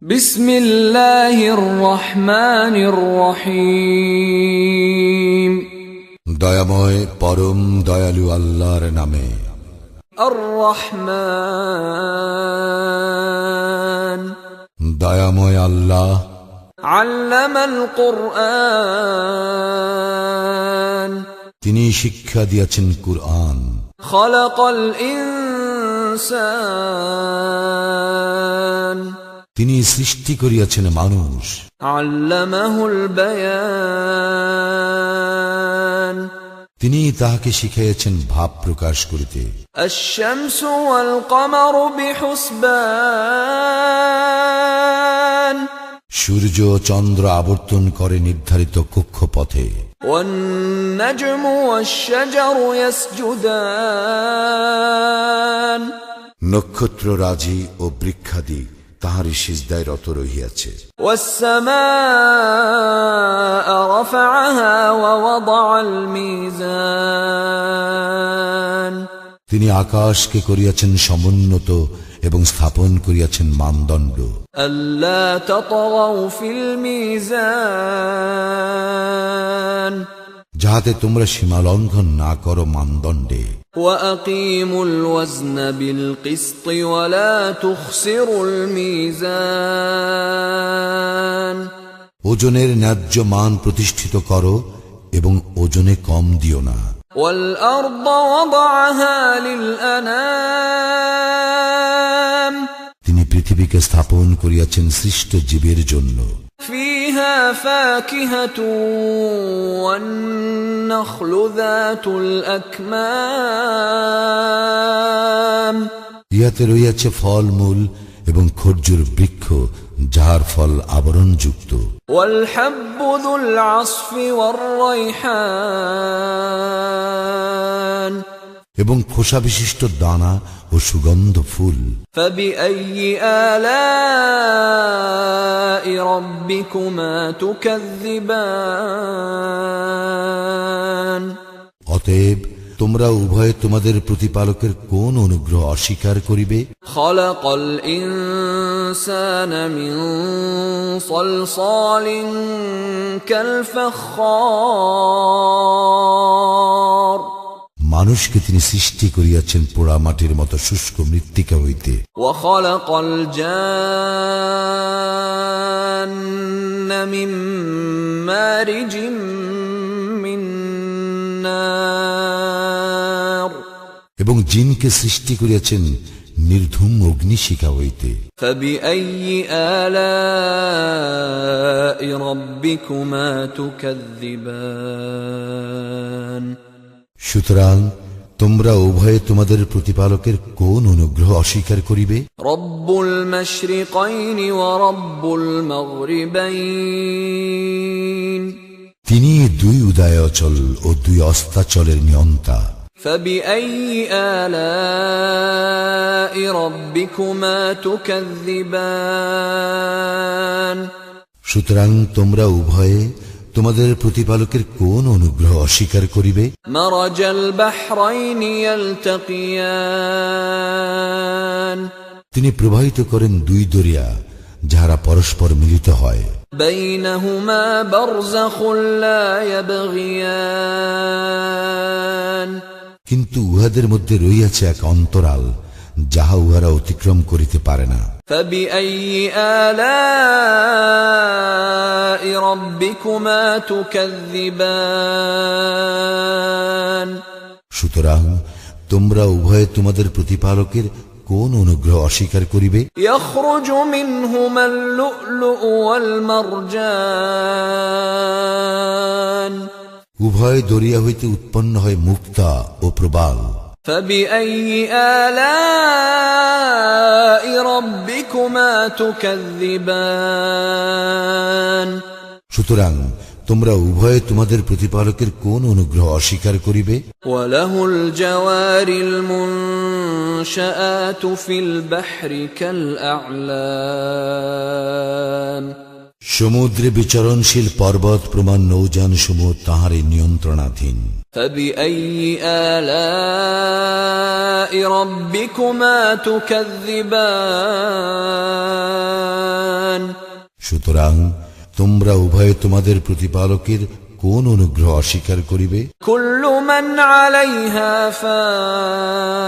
বিসমিল্লাহির রহমানির রহিম। দয়াময় পরম দয়ালু আল্লাহর নামে। আর রহমান, দয়াময় আল্লাহ। আল্লামাল কুরআন, তিনি শিক্ষা দিয়েছেন কুরআন। খালাকাল ইনসান, তিনি সৃষ্টি করিয়াছেন মানুষ। আল্লামাহুল বায়ান, তিনি তাহাকে শিখাইয়াছেন ভাব প্রকাশ করিতে। আশ-শামসু ওয়াল কমারু বিহুসবান, সূর্য চন্দ্র আবর্তন করে নির্ধারিত কক্ষপথে। ওয়ান নাজমু ওয়াশ-শাজারু ইয়াসজুদান, নক্ষত্র রাজি ও বৃক্ষাদি তাহারই সিজদায় রত রহিয়াছে। ওয়াস-সামাআ রাফা'আহা ওয়া ওয়াদা'আল মিজান, তিনি আকাশকে করিয়াছেন সমুন্নত এবং স্থাপন করিয়াছেন মানদণ্ড। আল্লা তাতগাউ ফিল মিজান, যাহাতে তোমরা সীমা লঙ্ঘন না করো মানদণ্ডে। ওয়াকিমুল ওয়াজনা বিল কিসতি ওয়া লা তুখসিরুল মিজান, ওজনের ন্যায্য মান প্রতিষ্ঠিত করো এবং ওজনে কম দিও না। ওয়াল আরদা ওয়াদা'আহা লিল আনাম, তিনি পৃথিবীকে স্থাপন করিয়াছেন সৃষ্ট জীবের জন্য। ফিহা ফাকিহাতু ওয়ান নাখলু যাতুল আকমাম, ইহাতে রইয়াছে ফলমূল এবং খর্জুর বৃক্ষ যাহার ফল আবরণযুক্ত। ওয়াল হাব্বু যুল আসফি ওয়ার রায়হান, এবং খোসা বিশিষ্ট দানা ও সুগন্ধ ফুল। ফাবিআইয়ি আলা'i রাব্বিকুমা তুকাযযিবান, অতএব তোমরা উভয়ে তোমাদের প্রতিপালকের কোন অনুগ্রহ অস্বীকার করিবে? খালাকাল ইনসানা মিন সালসালিন কাল ফাখখার, মানুষকে তিনি সৃষ্টি করিয়াছেন পোড়া মাটির মতো শুষ্ক মৃত্তিকা হইতে। ওয়া খালাকাল জান্না মিন মারিজিম মিন নার, এবং জিনকে সৃষ্টি করিয়াছেন নির্ধূম অগ্নিশিখা হইতে। ফাবিআইয়ি আলা'i রাব্বিকুমা তুকাযযিবান, সুতরাং তোমরা উভয়ে তোমাদের প্রতিপালকের কোন অনুগ্রহ অস্বীকার করিবে? রব্বুল মাশরিকাইনি ওয়া রব্বুল মাগরিবাইন, তিনি দুই উদয়াচল ও দুই অস্তাচলের নিয়ন্তা। ফাবিআইয়ি আলা'i রাব্বিকুমা তুকাযযিবান, সুতরাং তোমরা উভয়ে তোমাদের প্রতিপালকের কোন অনুগ্রহ অস্বীকার করিবে? মারাজাল বাহরাইনি ইয়ালতাকিয়ান, তিনি প্রবাহিত করেন দুই দরিয়া যাহারা পরস্পর মিলিত হয়। বাইনাহুমা বারযাখুন লা ইয়াবগিয়ান, কিন্তু উহাদের মধ্যে রইয়াছে এক অন্তরাল যাহা উহারা অতিক্রম করিতে পারে না। ফাবিআইয়ি আলা'i রাব্বিকুমা তুকাযযিবান, সুতরাং তোমরা উভয়ে তোমাদের প্রতিপালকের কোন অনুগ্রহ অস্বীকার করিবে? ইয়াখরুজু মিনহুমাল লু'লু'উ ওয়াল মারজান, উভয় দরিয়া হইতে উৎপন্ন হয় মুক্তা ও প্রবাল। ফাবিআইয়ি আলা'i রাব্বিকুমা তুকাযযিবান, সুতরাং তোমরা উভয়ে তোমাদের প্রতিপালকের কোন অনুগ্রহ অস্বীকার করিবে? ওয়ালাহুল জাওয়ারিল মুনশাআতু ফিল বাহরি কাল আ'লাম, সমুদ্রে বিচরণশীল পর্বত প্রমাণ নৌযান সমূহ তাঁহারই নিয়ন্ত্রণাধীন। ফাবিআইয়ি আলা'i রাব্বিকুমা তুকাযযিবান, সুতরাং তোমরা উভয়ে তোমাদের প্রতিপালকের কোন অনুগ্রহ অস্বীকার করিবে? كل من عليها فان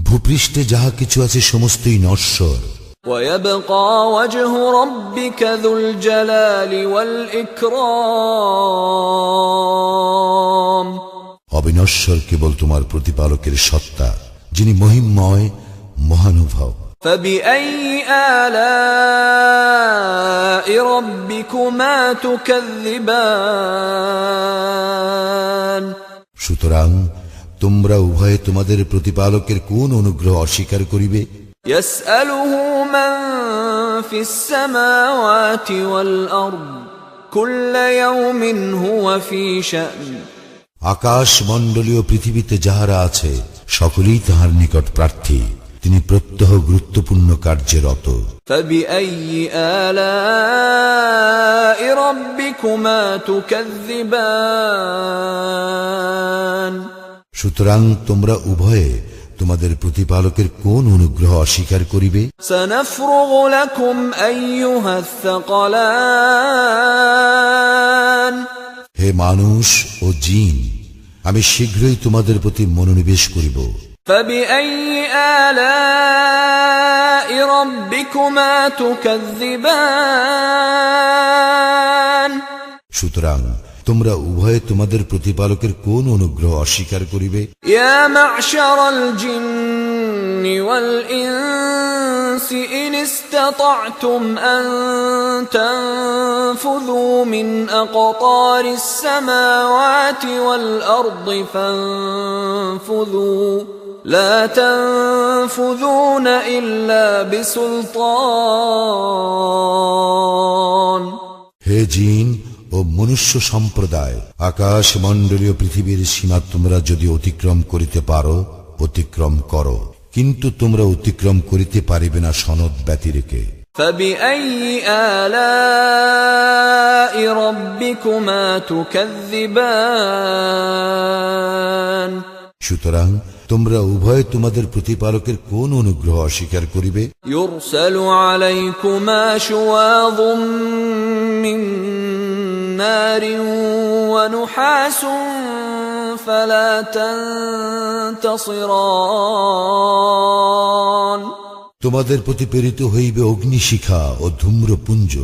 ভূপৃষ্ঠে যাহা কিছু আছে সমস্তই নশ্বর। ويبقى وجه ربك ذو الجلال والإكرام অবিনশ্বর কেবল তোমার প্রতিপালকের সত্তা, যিনি মহিমময় মহানুভব। فبأي آلاء ربكما تكذبان সুতরাং তোমরা উভয়ে তোমাদের প্রতিপালকের কোন অনুগ্রহ অস্বীকার করিবে? يسأله من في السماوات والأرض كل يوم هو في شأن আকাশ মণ্ডলীয় পৃথিবীতে যাহারা আছে সকলেই তাহার নিকট প্রার্থী, তিনি প্রত্যহ গুরুত্বপূর্ণ কার্যে রত। فبأي آلاء ربكما تكذبان সুতরাং তোমরা উভয়ে তোমাদের প্রতিপালকের কোন অনুগ্রহ অস্বীকার করিবে? سنفرغ لكم أيها الثقلان হে মানুষ ও জিন, আমি শীঘ্রই তোমাদের প্রতি মনোনিবেশ করিব। فبأي آلاء ربكما تكذبان সুতরাং তোমরা উভয়ে তোমাদের প্রতিপালকের কোন অনুগ্রহ অস্বীকার করিবে? يا معشر الجن والإنس إن استطعتم أن تنفذوا من أقطار السماوات والأرض فانفذوا لا تنفذون إلا بسلطان হে জিন ও মনুষ্য সম্প্রদায়, আকাশ মণ্ডলীয় পৃথিবীর সীমা তোমরা যদি অতিক্রম করিতে পারো, অতিক্রম করো, কিন্তু তোমরা অতিক্রম করিতে পারিবে না সনদ ব্যতিরেকে। فبأي آلاء ربكما تكذبان সুতরাং তোমরা উভয় তোমাদের প্রতিপালকের কোন অনুগ্রহ অস্বীকার করিবে? يرسل عليكما شواظ من نار ونحاس فلا تنتصران তোমাদের প্রতি প্রেরিত হইবে অগ্নিশিখা ও ধূম্রপুঞ্জ,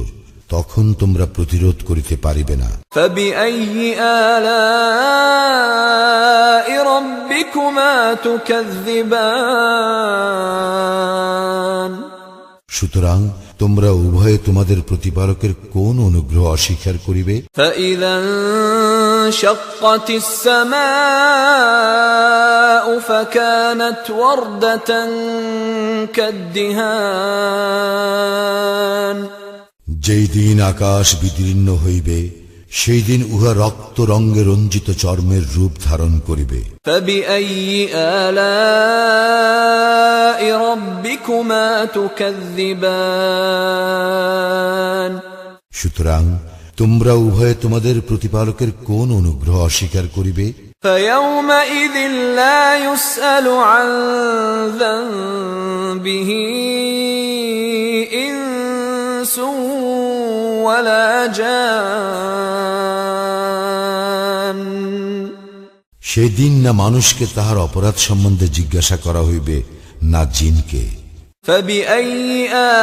তখন তোমরা প্রতিরোধ করিতে পারিবে না। فبأي آلاء ربكما تكذبان সুতরাং তোমরা উভয়ে তোমাদের প্রতিপালকের কোন অনুগ্রহ অস্বীকার করিবে? فإذا انشقت السماء فكانت وردة كالدهان যেই দিন আকাশ বিদীর্ণ হইবে, সেই দিন উহা রক্ত রঙে রঞ্জিত চর্মের রূপ ধারণ করিবে। فبأي آلاء ربكما تكذبان সুতরাং তোমরা উভয়ে তোমাদের প্রতিপালকের কোন অনুগ্রহ অস্বীকার করিবে? فيومئذ لا يسأل عن ذنبه إنس ولا جان সেদিন না মানুষকে তাহার অপরাধ সম্বন্ধে জিজ্ঞাসা করা হইবে, না জিনকে। فبأي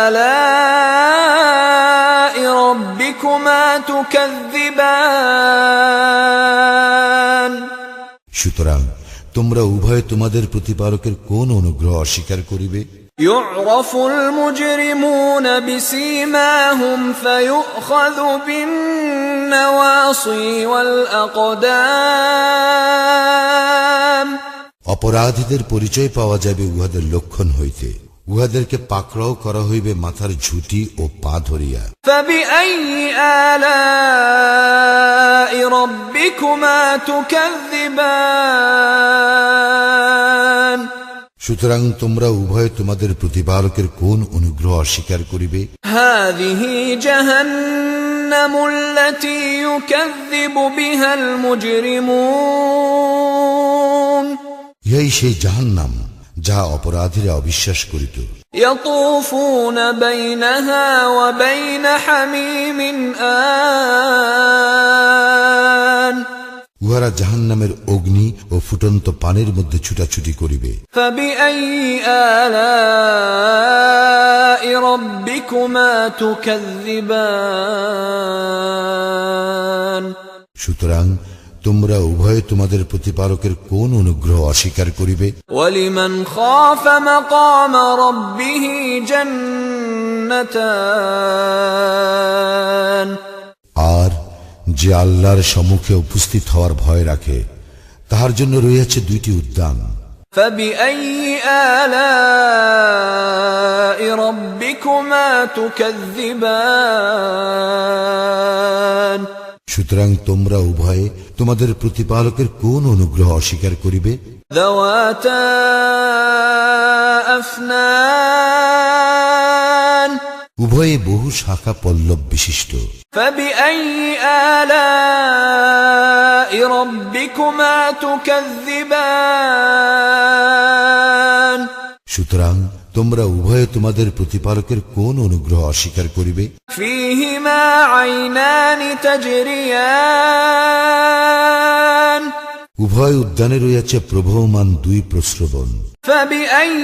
آلاء ربكما تكذبان সুতরাং তোমরা উভয়ে তোমাদের প্রতিপালকের কোন অনুগ্রহ অস্বীকার করিবে? يعرف المجرمون بسيماهم فيؤخذ بالنواصي والأقدام অপরাধীদের পরিচয় পাওয়া যাবে উহাদের লক্ষণ হইতে, উহাদেরকে পাকড়াও করা হইবে মাথার ঝুঁটি ও পা ধরিয়া। فبأي آلاء ربكما تكذبان সুতরাং তোমরা উভয়ে তোমাদের প্রতিপালকের কোন অনুগ্রহ অস্বীকার করিবে? هذه جهنم التي يكذب بها المجرمون ইহাই সেই জাহান্নাম যাহা অপরাধীরা অবিশ্বাস করিত। يطوفون بينها وبين حميم آن উহারা জাহান্নামের অগ্নি ও ফুটন্ত পানির মধ্যে ছুটাছুটি করিবে। فبأي آلاء ربكما تكذبان সুতরাং তোমরা উভয়ে তোমাদের প্রতিপালকের কোন অনুগ্রহ অস্বীকার করিবে? ولمن خاف مقام ربه جنتان আর যে আল্লাহর সম্মুখে উপস্থিত হওয়ার ভয় রাখে তাহার জন্য রয়েছে দুইটি উদ্যান। فبأي آلاء ربكما تكذبان সুতরাং তোমরা উভয়ে তোমাদের প্রতিপালকের কোন অনুগ্রহ অস্বীকার করিবে? ذواتا أفنان উভয়ে বহু শাখা পল্লব বিশিষ্ট। فبأي آلاء ربكما تكذبان সুতরাং তোমরা উভয়ে তোমাদের প্রতিপালকের কোন অনুগ্রহ অস্বীকার করিবে? فيهما عينان تجريان উভয় উদ্যানে রয়েছে প্রবহমান দুই প্রস্রবণ। فبأي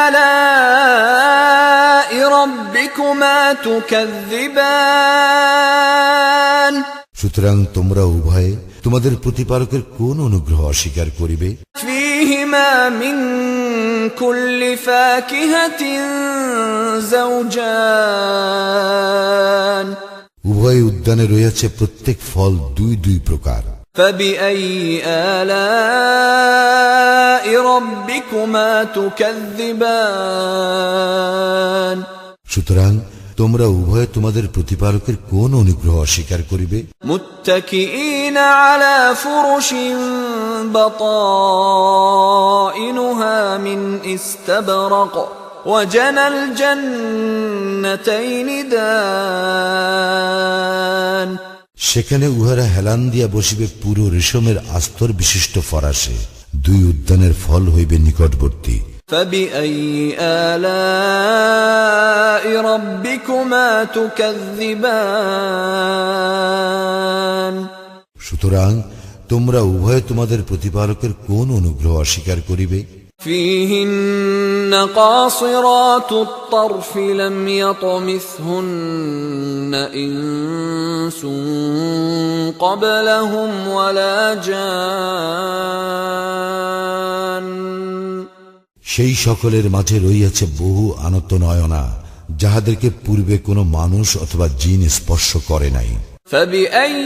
آلاء ربكما تكذبان সুতরাং তোমরা উভয়ে তোমাদের প্রতিপালকের কোন অনুগ্রহ অস্বীকার করিবে? فيهما من كل فاكهة زوجان উভয় উদ্যানে রয়েছে প্রত্যেক ফল দুই দুই প্রকার। فبأي آلاء ربكما تكذبان সুতরাং তোমরা উভয়ে তোমাদের প্রতিপালকের কোন অনুগ্রহ অস্বীকার করিবে? متكئين على فرش بطائنها من استبرق وجنى الجنتين دان সেখানে উহারা হেলান দিয়া বসিবে পুরো রেশমের আস্তর বিশিষ্ট ফরাসে, দুই উদ্যানের ফল হইবে নিকটবর্তী। فبأي آلاء ربكما تكذبان সুতরাং তোমরা উভয়ে তোমাদের প্রতিপালকের কোন অনুগ্রহ অস্বীকার করিবে? فيهن قاصرات الطرف لم يطمثهن إنس قبلهم ولا جان সেই সকলের মাঝে রইয়াছে বহু আনত নয়না, যাহাদেরকে পূর্বে কোনো মানুষ অথবা জিন স্পর্শ করে নাই। فبأي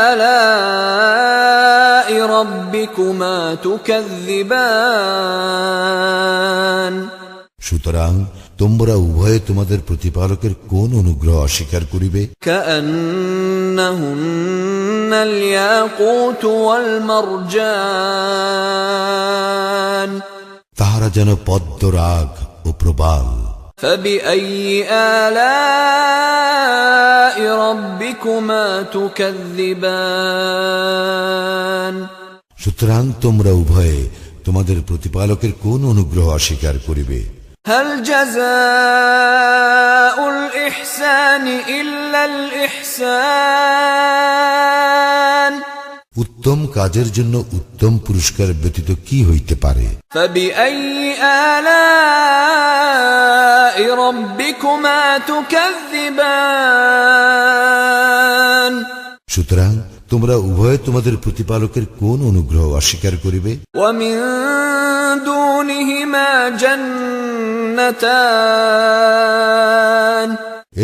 آلاء ربكما تكذبان সুতরাং তোমরা উভয়ে তোমাদের প্রতিপালকের কোন অনুগ্রহ অস্বীকার করিবে? كأنهن الياقوت والمرجان তাহারা যেন পদ্মরাগ ও প্রবাল। فبأي آلاء ربكما تكذبان সুতরাং তোমরা উভয়ে তোমাদের প্রতিপালকের কোন অনুগ্রহ অস্বীকার করিবে? هل جزاء الإحسان إلا الإحسان উত্তম কাজের জন্য উত্তম পুরস্কার ব্যতীত কি হইতে পারে? فبأي آلاء ربكما تكذبان সুতরাং তোমরা উভয়ে তোমাদের প্রতিপালকের কোন অনুগ্রহ অস্বীকার করিবে? ومن دونهما جنتان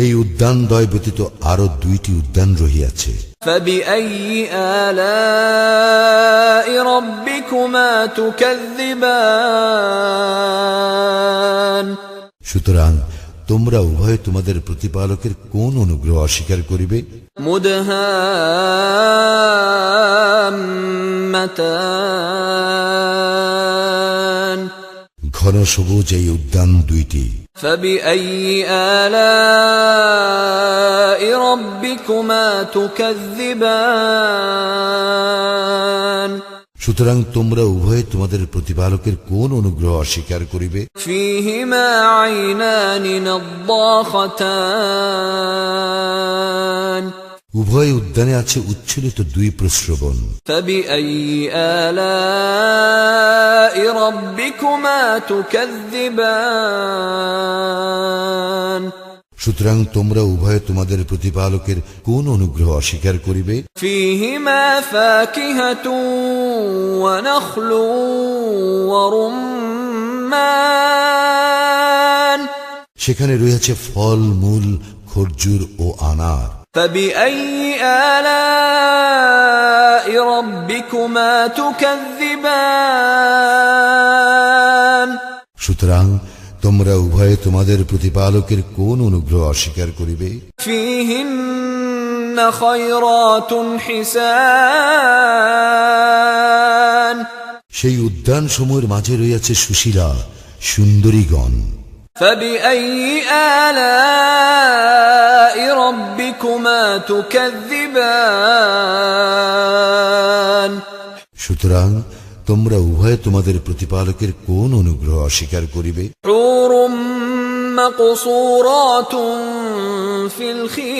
এই উদ্যান দ্বয় ব্যতীত আরো দুইটি উদ্যান রহিয়াছে। فبأي آلاء ربكما تكذبان সুতরাং তোমরা উভয়ে তোমাদের প্রতিপালকের কোন অনুগ্রহ অস্বীকার করিবে? مدهامتان ঘন সবুজ এই উদ্যান দুইটি। فبأي آلاء ربكما تكذبان সুতরাং তোমরা উভয়ে তোমাদের প্রতিপালকের কোন অনুগ্রহ অস্বীকার করিবে? فيهما عينان نضاختان উভয় উদ্যানে আছে উচ্ছ্বলিত দুই প্রস্রবণ। فبأي آلاء ربكما تكذبان সুতরাং তোমরা উভয়ে তোমাদের প্রতিপালকের কোন অনুগ্রহ অস্বীকার করিবে? فيهما فاكهة ونخل ورمان সেখানে রয়েছে ফল মূল, খরজুর ও আনার। فبأي آلاء ربكما تكذبان সুতরাং তোমরা উভয়ে তোমাদের প্রতিপালকের কোন অনুগ্রহ অস্বীকার করিবে? فيهن خيرات حسان সেই উদ্যান সমূহের মাঝে রয়েছে সুশীলা সুন্দরীগণ। فبأي آلاء ربكما تكذبان সুতরাং তোমরা উভয়ে তোমাদের প্রতিপালকের কোন অনুগ্রহ অস্বীকার করিবে? حور مقصورات في الخيام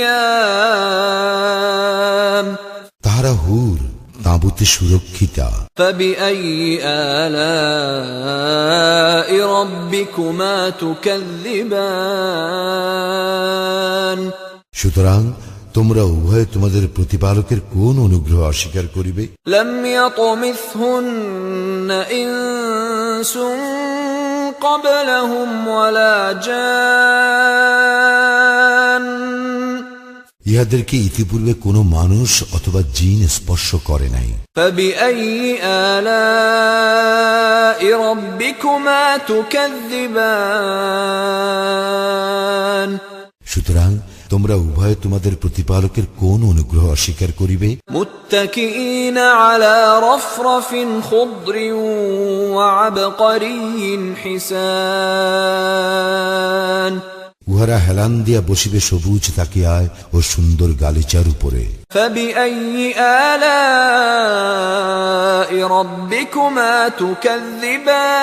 তাহারা হুর, তাঁবুতে সুরক্ষিতা। فبأي آلاء ربكما تكذبان সুতরাং তোমরা উভয়ে তোমাদের প্রতিপালকের কোন অনুগ্রহ অস্বীকার করিবে? لم يطمثهن إنس قبلهم ولا جان ইহাদেরকে ইতিপূর্বে কোনো মানুষ অথবা জিন স্পর্শ করে নাই। فبأي آلاء ربكما تكذبان সুতরাং তোমরা উভয়ে তোমাদের প্রতিপালকের কোন অনুগ্রহ অস্বীকার করিবে? متكئين على رفرف خضر وعبقري حسان উহারা হেলান দিয়া বসিবে সবুজ তাকিয়ায় ও সুন্দর গালিচার উপরে। فبأي آلاء ربكما تكذبان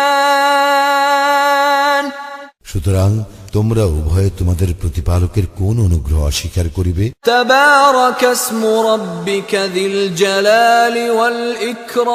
সুতরাং তোমরা উভয়ে তোমাদের প্রতিপালকের কোন অনুগ্রহ অস্বীকার করিবে? تبارك اسم ربك ذي الجلال والإكرام